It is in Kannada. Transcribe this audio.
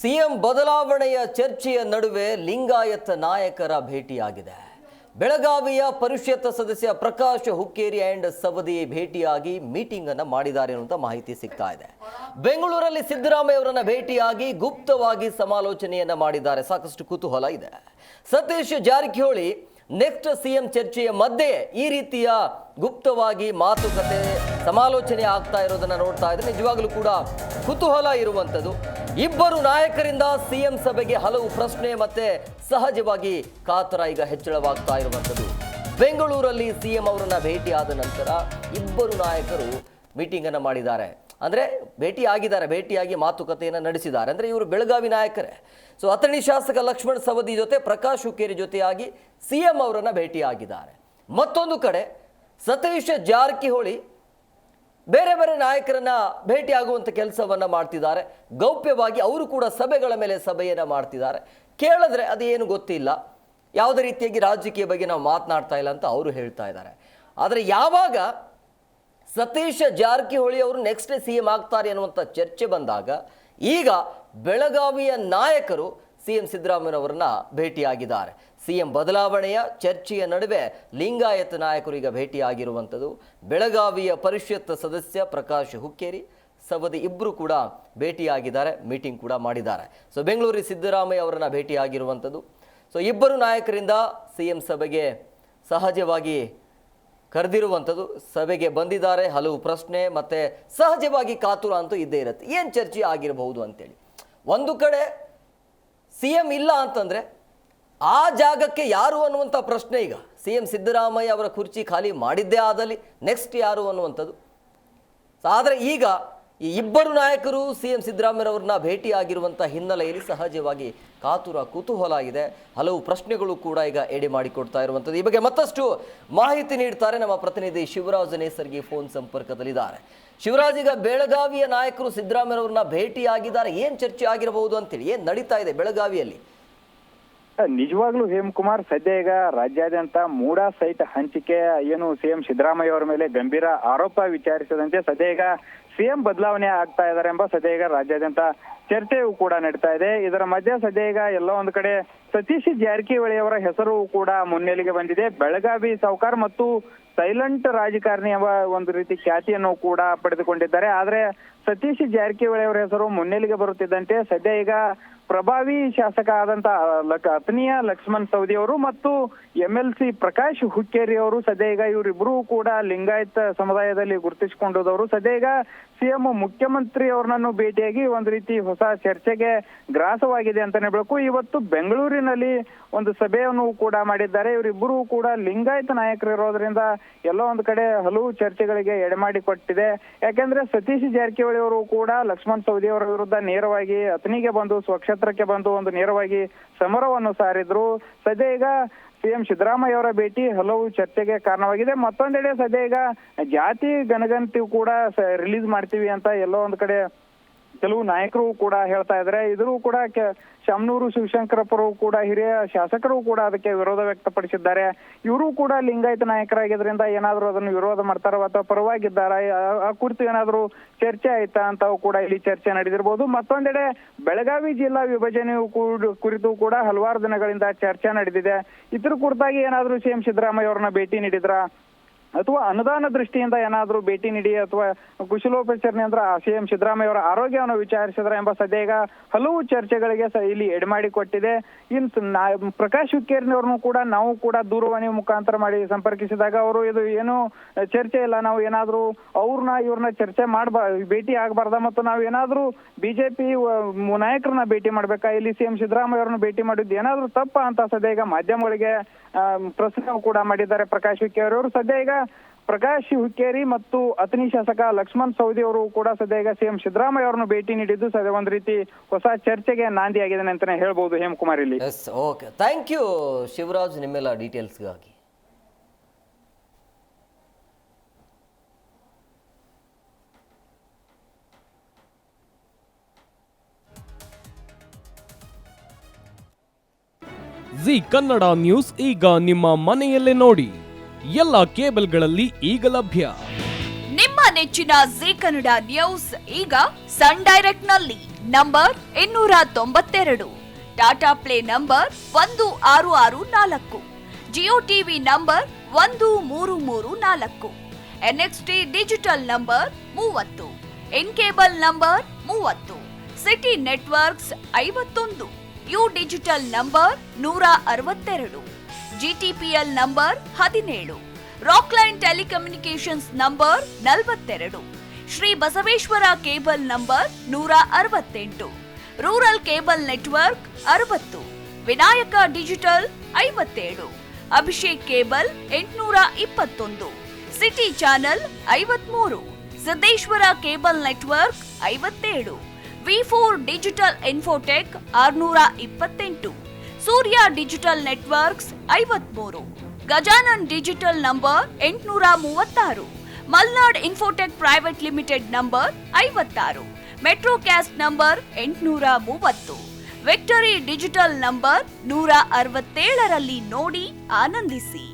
ಸಿಎಂ ಬದಲಾವಣೆಯ ಚರ್ಚೆಯ ನಡುವೆ ಲಿಂಗಾಯತ ನಾಯಕರ ಭೇಟಿಯಾಗಿದೆ. ಬೆಳಗಾವಿಯ ಪರಿಷತ್ ಸದಸ್ಯ ಪ್ರಕಾಶ್ ಹುಕ್ಕೇರಿ ಅಂಡ್ ಸವದಿ ಭೇಟಿಯಾಗಿ ಮೀಟಿಂಗ್ ಅನ್ನು ಮಾಡಿದ್ದಾರೆ ಅನ್ನುವಂತ ಮಾಹಿತಿ ಸಿಗ್ತಾ ಇದೆ. ಬೆಂಗಳೂರಲ್ಲಿ ಸಿದ್ದರಾಮಯ್ಯ ಅವರನ್ನ ಭೇಟಿಯಾಗಿ ಗುಪ್ತವಾಗಿ ಸಮಾಲೋಚನೆಯನ್ನ ಮಾಡಿದ್ದಾರೆ. ಸಾಕಷ್ಟು ಕುತೂಹಲ ಇದೆ. ಸತೀಶ್ ಜಾರಕಿಹೊಳಿ ನೆಕ್ಸ್ಟ್ ಸಿಎಂ ಚರ್ಚೆಯ ಮಧ್ಯೆ ಈ ರೀತಿಯ ಗುಪ್ತವಾಗಿ ಮಾತುಕತೆ ಸಮಾಲೋಚನೆ ಆಗ್ತಾ ಇರೋದನ್ನ ನೋಡ್ತಾ ಇದ್ರೆ ನಿಜವಾಗ್ಲೂ ಕೂಡ ಕುತೂಹಲ ಇರುವಂಥದ್ದು. ಇಬ್ಬರು ನಾಯಕರಿಂದ ಸಿಎಂ ಸಭೆಗೆ ಹಲವು ಪ್ರಶ್ನೆ ಮತ್ತೆ ಸಹಜವಾಗಿ ಕಾತರ ಈಗ ಹೆಚ್ಚಳವಾಗ್ತಾ ಇರುವಂಥದ್ದು. ಬೆಂಗಳೂರಲ್ಲಿ ಸಿಎಂ ಅವರನ್ನ ಭೇಟಿಯಾದ ನಂತರ ಇಬ್ಬರು ನಾಯಕರು ಮೀಟಿಂಗ್ ಅನ್ನು ಮಾಡಿದ್ದಾರೆ. ಅಂದರೆ ಭೇಟಿಯಾಗಿ ಮಾತುಕತೆಯನ್ನು ನಡೆಸಿದ್ದಾರೆ. ಅಂದರೆ ಇವರು ಬೆಳಗಾವಿ ನಾಯಕರೇ. ಸೊ ಅಥಣಿ ಶಾಸಕ ಲಕ್ಷ್ಮಣ ಸವದಿ ಜೊತೆ ಪ್ರಕಾಶ್ ಹುಕ್ಕೇರಿ ಜೊತೆಯಾಗಿ ಸಿಎಂ ಅವರನ್ನ ಭೇಟಿಯಾಗಿದ್ದಾರೆ. ಮತ್ತೊಂದು ಕಡೆ ಸತೀಶ್ ಜಾರಕಿಹೊಳಿ ಬೇರೆ ಬೇರೆ ನಾಯಕರನ್ನ ಭೇಟಿಯಾಗುವಂಥ ಕೆಲಸವನ್ನ ಮಾಡ್ತಿದ್ದಾರೆ. ಗೌಪ್ಯವಾಗಿ ಅವರು ಕೂಡ ಸಭೆಗಳ ಮೇಲೆ ಸಭೆಯನ್ನು ಮಾಡ್ತಿದ್ದಾರೆ. ಕೇಳಿದ್ರೆ ಅದೇನು ಗೊತ್ತಿಲ್ಲ, ಯಾವುದೇ ರೀತಿಯಾಗಿ ರಾಜಕೀಯ ಬಗ್ಗೆ ನಾವು ಮಾತನಾಡ್ತಾ ಇಲ್ಲ ಅಂತ ಅವರು ಹೇಳ್ತಾ ಇದ್ದಾರೆ. ಆದರೆ ಯಾವಾಗ ಸತೀಶ್ ಜಾರಕಿಹೊಳಿ ಅವರು ನೆಕ್ಸ್ಟ್ ಸಿಎಂ ಆಗ್ತಾರೆ ಅನ್ನುವಂಥ ಚರ್ಚೆ ಬಂದಾಗ ಈಗ ಬೆಳಗಾವಿಯ ನಾಯಕರು ಸಿಎಂ ಸಿದ್ದರಾಮಯ್ಯನವರನ್ನ ಭೇಟಿಯಾಗಿದ್ದಾರೆ. ಸಿಎಂ ಬದಲಾವಣೆಯ ಚರ್ಚೆಯ ನಡುವೆ ಲಿಂಗಾಯತ ನಾಯಕರು ಈಗ ಭೇಟಿಯಾಗಿರುವಂಥದ್ದು. ಬೆಳಗಾವಿಯ ಪರಿಷತ್ ಸದಸ್ಯ ಪ್ರಕಾಶ್ ಹುಕ್ಕೇರಿ ಸವದಿ ಇಬ್ಬರು ಕೂಡ ಭೇಟಿಯಾಗಿದ್ದಾರೆ, ಮೀಟಿಂಗ್ ಕೂಡ ಮಾಡಿದ್ದಾರೆ. ಸೊ ಬೆಂಗಳೂರಿನ ಸಿದ್ದರಾಮಯ್ಯ ಅವರನ್ನ ಭೇಟಿಯಾಗಿರುವಂಥದ್ದು. ಸೊ ಇಬ್ಬರು ನಾಯಕರಿಂದ ಸಿಎಂ ಸಭೆಗೆ ಸಹಜವಾಗಿ ಕರೆದಿರುವಂಥದ್ದು. ಸಭೆಗೆ ಬಂದಿದ್ದಾರೆ. ಹಲವು ಪ್ರಶ್ನೆ ಮತ್ತೆ ಸಹಜವಾಗಿ ಕಾತುರ ಅಂತೂ ಇದ್ದೇ ಇರುತ್ತೆ. ಏನು ಚರ್ಚೆ ಆಗಿರಬಹುದು ಅಂತೇಳಿ. ಒಂದು ಕಡೆ ಸಿಎಂ ಇಲ್ಲ ಅಂತಂದರೆ ಆ ಜಾಗಕ್ಕೆ ಯಾರು ಅನ್ನುವಂಥ ಪ್ರಶ್ನೆ. ಈಗ ಸಿಎಂ ಸಿದ್ದರಾಮಯ್ಯ ಅವರ ಕುರ್ಚಿ ಖಾಲಿ ಮಾಡಿದ್ದೇ ಆದಲ್ಲಿ ನೆಕ್ಸ್ಟ್ ಯಾರು ಅನ್ನುವಂಥದ್ದು. ಆದರೆ ಈಗ ಈ ಇಬ್ಬರು ನಾಯಕರು ಸಿಎಂ ಸಿದ್ದರಾಮಯ್ಯರವ್ರನ್ನ ಭೇಟಿಯಾಗಿರುವಂಥ ಹಿನ್ನೆಲೆಯಲ್ಲಿ ಸಹಜವಾಗಿ ಕಾತುರ ಕುತೂಹಲ ಇದೆ. ಹಲವು ಪ್ರಶ್ನೆಗಳು ಕೂಡ ಈಗ ಎಡೆ ಮಾಡಿಕೊಡ್ತಾ ಇರುವಂಥದ್ದು. ಈ ಬಗ್ಗೆ ಮತ್ತಷ್ಟು ಮಾಹಿತಿ ನೀಡ್ತಾರೆ ನಮ್ಮ ಪ್ರತಿನಿಧಿ ಶಿವರಾಜ್ ನೇಸರ್ಗಿ ಫೋನ್ ಸಂಪರ್ಕದಲ್ಲಿದ್ದಾರೆ. ಶಿವರಾಜ್, ಈಗ ಬೆಳಗಾವಿಯ ನಾಯಕರು ಸಿದ್ದರಾಮಯ್ಯರವ್ರನ್ನ ಭೇಟಿಯಾಗಿದ್ದಾರೆ. ಏನು ಚರ್ಚೆ ಆಗಿರಬಹುದು ಅಂತೇಳಿ, ಏನು ನಡೀತಾ ಇದೆ ಬೆಳಗಾವಿಯಲ್ಲಿ? ನಿಜವಾಗ್ಲೂ ಹೇಮಕುಮಾರ್, ಸದ್ಯ ಈಗ ರಾಜ್ಯಾದ್ಯಂತ ಮೂಡ ಸೈಟ್ ಹಂಚಿಕೆ ಏನು ಸಿಎಂ ಸಿದ್ದರಾಮಯ್ಯ ಅವರ ಮೇಲೆ ಗಂಭೀರ ಆರೋಪ ವಿಚಾರಿಸದಂತೆ ಸದ್ಯ ಈಗ ಸಿಎಂ ಬದಲಾವಣೆ ಆಗ್ತಾ ಇದ್ದಾರೆ ಎಂಬ ಸದ್ಯ ಈಗ ರಾಜ್ಯಾದ್ಯಂತ ಚರ್ಚೆಯೂ ಕೂಡ ನಡೀತಾ ಇದೆ. ಇದರ ಮಧ್ಯೆ ಸದ್ಯ ಈಗ ಎಲ್ಲೋ ಒಂದು ಕಡೆ ಸತೀಶ್ ಜಾರಕಿಹೊಳಿ ಅವರ ಹೆಸರು ಕೂಡ ಮುನ್ನೆಲೆಗೆ ಬಂದಿದೆ. ಬೆಳಗಾವಿ ಸಾಹುಕಾರ ಮತ್ತು ಸೈಲೆಂಟ್ ರಾಜಕಾರಣಿ ಎಂಬ ಒಂದು ರೀತಿ ಖ್ಯಾತಿಯನ್ನು ಕೂಡ ಪಡೆದುಕೊಂಡಿದ್ದಾರೆ. ಆದ್ರೆ ಸತೀಶ್ ಜಾರಕಿಹೊಳಿ ಅವರ ಹೆಸರು ಮುನ್ನೆಲೆಗೆ ಬರುತ್ತಿದ್ದಂತೆ ಸದ್ಯ ಈಗ ಪ್ರಭಾವಿ ಶಾಸಕ ಆದಂತ ಅಥಣಿಯ ಲಕ್ಷ್ಮಣ್ ಸವದಿ ಅವರು ಮತ್ತು MLC ಪ್ರಕಾಶ್ ಹುಕ್ಕೇರಿ ಅವರು ಸದ್ಯ ಈಗ ಇವರಿಬ್ರು ಕೂಡ ಲಿಂಗಾಯತ ಸಮುದಾಯದಲ್ಲಿ ಗುರುತಿಸಿಕೊಂಡವರು. ಸದ್ಯ ಈಗ ಸಿಎಂ ಮುಖ್ಯಮಂತ್ರಿ ಅವ್ರನ್ನೂ ಭೇಟಿಯಾಗಿ ಒಂದು ರೀತಿ ಹೊಸ ಚರ್ಚೆಗೆ ಗ್ರಾಸವಾಗಿದೆ ಅಂತಾನೆ ಹೇಳಬೇಕು. ಇವತ್ತು ಬೆಂಗಳೂರಿನಲ್ಲಿ ಒಂದು ಸಭೆಯನ್ನು ಕೂಡ ಮಾಡಿದ್ದಾರೆ. ಇವರಿಬ್ಬರು ಕೂಡ ಲಿಂಗಾಯತ ನಾಯಕರು ಇರೋದ್ರಿಂದ ಎಲ್ಲೋ ಒಂದು ಕಡೆ ಹಲವು ಚರ್ಚೆಗಳಿಗೆ ಎಡೆಮಾಡಿಕೊಟ್ಟಿದೆ. ಯಾಕೆಂದ್ರೆ ಸತೀಶ್ ಜಾರಕಿಹೊಳಿ ಅವರು ಕೂಡ ಲಕ್ಷ್ಮಣ್ ಸವದಿ ಅವರ ವಿರುದ್ಧ ನೇರವಾಗಿ ಅಥಣಿಗೆ ಬಂದು ಸ್ವಕ್ಷೇತ್ರಕ್ಕೆ ಬಂದು ಒಂದು ನೇರವಾಗಿ ಸಮರವನ್ನು ಸಾರಿದ್ರು. ಸದ್ಯ ಈಗ ಸಿಎಂ ಸಿದ್ದರಾಮಯ್ಯ ಅವರ ಭೇಟಿ ಹಲವು ಚರ್ಚೆಗೆ ಕಾರಣವಾಗಿದೆ. ಮತ್ತೊಂದೆಡೆ ಸದ್ಯ ಈಗ ಜಾತಿ ಗಣಗಣತಿ ಕೂಡ ರಿಲೀಸ್ ಮಾಡ್ತೀವಿ ಅಂತ ಎಲ್ಲೋ ಒಂದು ಕಡೆ ಕೆಲವು ನಾಯಕರು ಕೂಡ ಹೇಳ್ತಾ ಇದ್ದಾರೆ. ಇದರೂ ಕೂಡ ಶಾಮನೂರು ಶಿವಶಂಕರಪ್ಪರು ಕೂಡ ಹಿರಿಯ ಶಾಸಕರು ಕೂಡ ಅದಕ್ಕೆ ವಿರೋಧ ವ್ಯಕ್ತಪಡಿಸಿದ್ದಾರೆ. ಇವರು ಕೂಡ ಲಿಂಗಾಯತ ನಾಯಕರಾಗಿದ್ರಿಂದ ಏನಾದ್ರು ಅದನ್ನು ವಿರೋಧ ಮಾಡ್ತಾರೋ ಅಥವಾ ಪರವಾಗಿದ್ದಾರಾ, ಆ ಕುರಿತು ಏನಾದ್ರು ಚರ್ಚೆ ಆಯ್ತಾ ಅಂತ ಕೂಡ ಇಲ್ಲಿ ಚರ್ಚೆ ನಡೆದಿರಬಹುದು. ಮತ್ತೊಂದೆಡೆ ಬೆಳಗಾವಿ ಜಿಲ್ಲಾ ವಿಭಜನೆಯು ಕುರಿತು ಕೂಡ ಹಲವಾರು ದಿನಗಳಿಂದ ಚರ್ಚೆ ನಡೆದಿದೆ. ಇದ್ರ ಕುರಿತಾಗಿ ಏನಾದ್ರು ಸಿಎಂ ಸಿದ್ದರಾಮಯ್ಯ ಅವ್ರನ್ನ ಭೇಟಿ ನೀಡಿದ್ರ ಅಥವಾ ಅನುದಾನ ದೃಷ್ಟಿಯಿಂದ ಏನಾದ್ರೂ ಭೇಟಿ ನೀಡಿ ಅಥವಾ ಕುಶಲೋಪಚಾರಣೆ ಅಂದ್ರೆ ಸಿಎಂ ಸಿದ್ದರಾಮಯ್ಯ ಅವರ ಆರೋಗ್ಯವನ್ನು ವಿಚಾರಿಸಿದ್ರ ಎಂಬ ಸದ್ಯ ಈಗ ಹಲವು ಚರ್ಚೆಗಳಿಗೆ ಇಲ್ಲಿ ಎಡೆಮಾಡಿಕೊಟ್ಟಿದೆ. ಇನ್ನು ಪ್ರಕಾಶ್ ಹುಕ್ಕೇರಿನವ್ರನ್ನು ಕೂಡ ನಾವು ಕೂಡ ದೂರವಾಣಿ ಮುಖಾಂತರ ಮಾಡಿ ಸಂಪರ್ಕಿಸಿದಾಗ ಅವರು ಇದು ಏನು ಚರ್ಚೆ ಇಲ್ಲ, ನಾವು ಏನಾದ್ರೂ ಇವ್ರನ್ನ ಚರ್ಚೆ ಭೇಟಿ ಆಗಬಾರ್ದ ಮತ್ತು ನಾವು ಏನಾದ್ರೂ ಬಿಜೆಪಿ ನಾಯಕರನ್ನ ಭೇಟಿ ಮಾಡ್ಬೇಕಾ, ಇಲ್ಲಿ ಸಿಎಂ ಸಿದ್ದರಾಮಯ್ಯ ಅವ್ರನ್ನ ಭೇಟಿ ಮಾಡಿದ್ದು ಏನಾದ್ರೂ ತಪ್ಪ ಅಂತ ಸದ್ಯ ಈಗ ಮಾಧ್ಯಮಗಳಿಗೆ ಪ್ರಶ್ನೆ ಕೂಡ ಮಾಡಿದ್ದಾರೆ ಪ್ರಕಾಶ್ ಹುಕ್ಕೇರಿ ಅವರು. ಸದ್ಯ ಈಗ ಪ್ರಕಾಶ್ ಹುಕ್ಕೇರಿ ಮತ್ತು ಅಥಣಿ ಶಾಸಕ ಲಕ್ಷ್ಮಣ್ ಸವದಿ ಅವರು ಕೂಡ ಸದ್ಯ ಈಗ ಸಿಎಂ ಸಿದ್ದರಾಮಯ್ಯ ಅವರನ್ನು ಭೇಟಿ ನೀಡಿದ್ದು ಸದ್ಯ ಒಂದು ರೀತಿ ಹೊಸ ಚರ್ಚೆಗೆ ನಾಂದಿಯಾಗಿದೆ ಅಂತಾನೆ ಹೇಳ್ಬೋದು ಹೇಮಕುಮಾರ್ ಇಲ್ಲಿ. ಓಕೆ, ಥ್ಯಾಂಕ್ ಯು ಶಿವರಾಜ್ ನಿಮ್ಮೆಲ್ಲ ಡೀಟೇಲ್ಸ್ಗಾಗಿ. ಜಿ ಕನ್ನಡ ನ್ಯೂಸ್ ಈಗ ನಿಮ್ಮ ಮನೆಯಲ್ಲೇ ನೋಡಿ. ಎಲ್ಲ ಕೇಬಲ್ಗಳಲ್ಲಿ ಈಗ ಲಭ್ಯ. ನಿಮ್ಮ ನೆಚ್ಚಿನ ಜಿ ಕನ್ನಡ ನ್ಯೂಸ್ ಈಗ ಸನ್ ಡೈರೆಕ್ಟ್ ನಲ್ಲಿ number 292, Tata Play number 1664, Jio TV number 1334, NXT Digital number 30, N cable number 30, City Networks 51, U Digital number 162, GTPL number 17, Rockline telecommunications number 42, Shri Basaveshwara cable number 168, rural cable network 60, Vinayaka digital 57, Abhishek cable 821, City channel 53, Siddeshwara cable network 57, ವಿ4 digital infotech 628, Surya digital networks 53, Gajanan digital number 836, Malnad infotech private limited number 56, Metrocast number 830, Victory digital number 167ರಲ್ಲಿ ನೋಡಿ ಆನಂದಿಸಿ.